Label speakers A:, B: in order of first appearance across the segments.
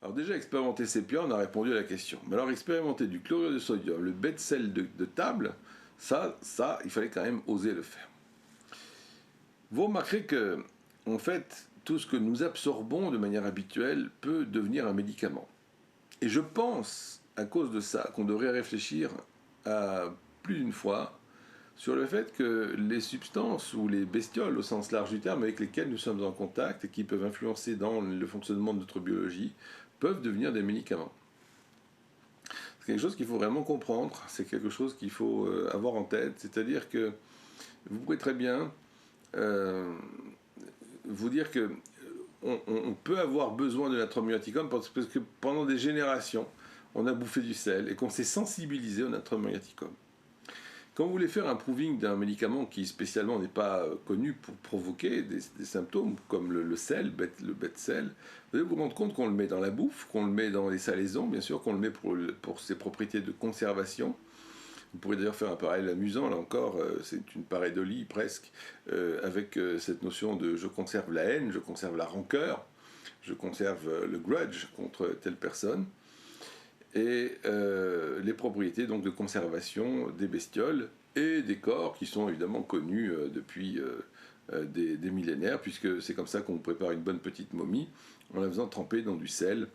A: Alors déjà, expérimenter sépia, on a répondu à la question. Mais alors expérimenter du chlorure de sodium, le bête sel de table, ça, il fallait quand même oser le faire. Vous remarquerez que, en fait, tout ce que nous absorbons de manière habituelle peut devenir un médicament. Et je pense, à cause de ça, qu'on devrait réfléchir à plus d'une fois sur le fait que les substances ou les bestioles au sens large du terme avec lesquelles nous sommes en contact et qui peuvent influencer dans le fonctionnement de notre biologie peuvent devenir des médicaments. C'est quelque chose qu'il faut vraiment comprendre, c'est quelque chose qu'il faut avoir en tête, c'est-à-dire que vous pouvez très bien vous dire que on peut avoir besoin de natrium muriaticum parce que pendant des générations, on a bouffé du sel et qu'on s'est sensibilisé au natrium muriaticum. Quand vous voulez faire un proving d'un médicament qui spécialement n'est pas connu pour provoquer des symptômes comme le sel, le bête sel, vous allez vous rendre compte qu'on le met dans la bouffe, qu'on le met dans les salaisons, bien sûr, qu'on le met pour ses propriétés de conservation. Vous pourrez d'ailleurs faire un parallèle amusant, là encore, c'est une pareidolie presque, avec cette notion de je conserve la haine, je conserve la rancœur, je conserve le grudge contre telle personne, et les propriétés donc de conservation des bestioles et des corps qui sont évidemment connus depuis des millénaires, puisque c'est comme ça qu'on prépare une bonne petite momie, en la faisant tremper dans du sel,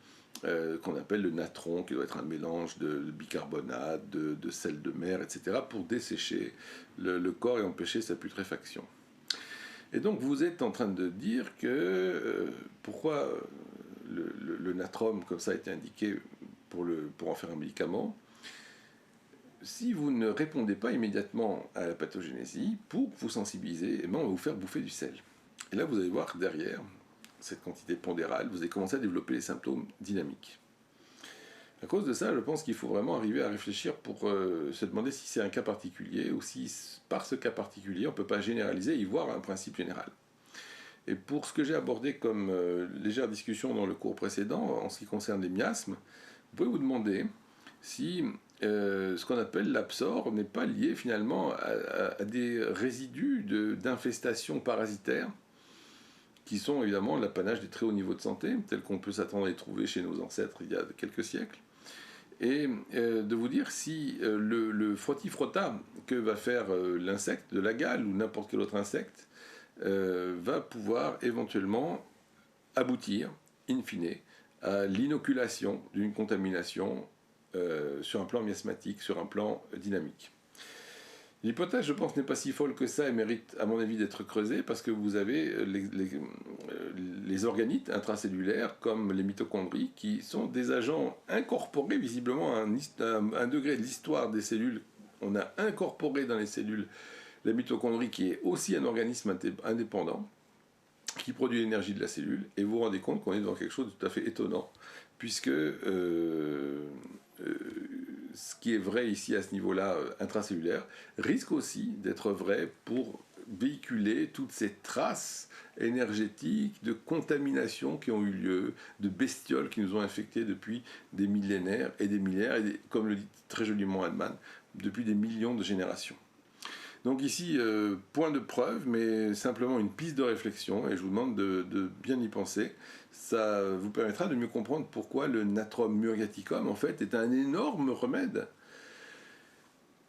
A: qu'on appelle le natron, qui doit être un mélange de bicarbonate, de sel de mer, etc., pour dessécher le corps et empêcher sa putréfaction. Et donc vous êtes en train de dire que pourquoi le natrum, comme ça, a été indiqué pour en faire un médicament, si vous ne répondez pas immédiatement à la pathogénésie, pour vous sensibiliser, eh bien, on va vous faire bouffer du sel. Et là, vous allez voir derrière cette quantité pondérale, vous allez commencer à développer les symptômes dynamiques. À cause de ça, je pense qu'il faut vraiment arriver à réfléchir pour se demander si c'est un cas particulier ou si, par ce cas particulier, on ne peut pas généraliser et y voir un principe général. Et pour ce que j'ai abordé comme légère discussion dans le cours précédent, en ce qui concerne les miasmes, vous pouvez vous demander si ce qu'on appelle l'absor n'est pas lié finalement à des résidus d'infestation parasitaire qui sont évidemment l'apanage des très hauts niveaux de santé, tels qu'on peut s'attendre à les trouver chez nos ancêtres il y a quelques siècles, et de vous dire si le frotti-frotta que va faire l'insecte de la gale ou n'importe quel autre insecte va pouvoir éventuellement aboutir, in fine, à l'inoculation d'une contamination sur un plan miasmatique, sur un plan dynamique. L'hypothèse, je pense, n'est pas si folle que ça et mérite, à mon avis, d'être creusée parce que vous avez les organites intracellulaires comme les mitochondries qui sont des agents incorporés visiblement à un degré de l'histoire des cellules. On a incorporé dans les cellules la mitochondrie qui est aussi un organisme indépendant qui produit l'énergie de la cellule, et vous vous rendez compte qu'on est dans quelque chose de tout à fait étonnant, puisque ce qui est vrai ici à ce niveau-là intracellulaire risque aussi d'être vrai pour véhiculer toutes ces traces énergétiques de contamination qui ont eu lieu, de bestioles qui nous ont infectés depuis des millénaires et des millénaires, et comme le dit très joliment Hahnemann, depuis des millions de générations. Donc ici, point de preuve, mais simplement une piste de réflexion, et je vous demande de bien y penser. Ça vous permettra de mieux comprendre pourquoi le natrum muriaticum, en fait, est un énorme remède,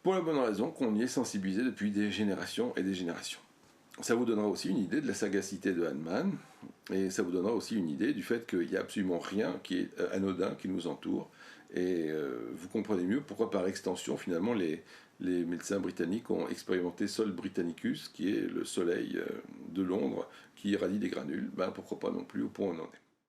A: pour la bonne raison qu'on y est sensibilisé depuis des générations et des générations. Ça vous donnera aussi une idée de la sagacité de Hahnemann, et ça vous donnera aussi une idée du fait qu'il n'y a absolument rien qui est anodin qui nous entoure, et vous comprenez mieux pourquoi par extension finalement les médecins britanniques ont expérimenté Sol Britannicus, qui est le soleil de Londres qui irradie des granules. Ben, pourquoi pas non plus au point où on en est.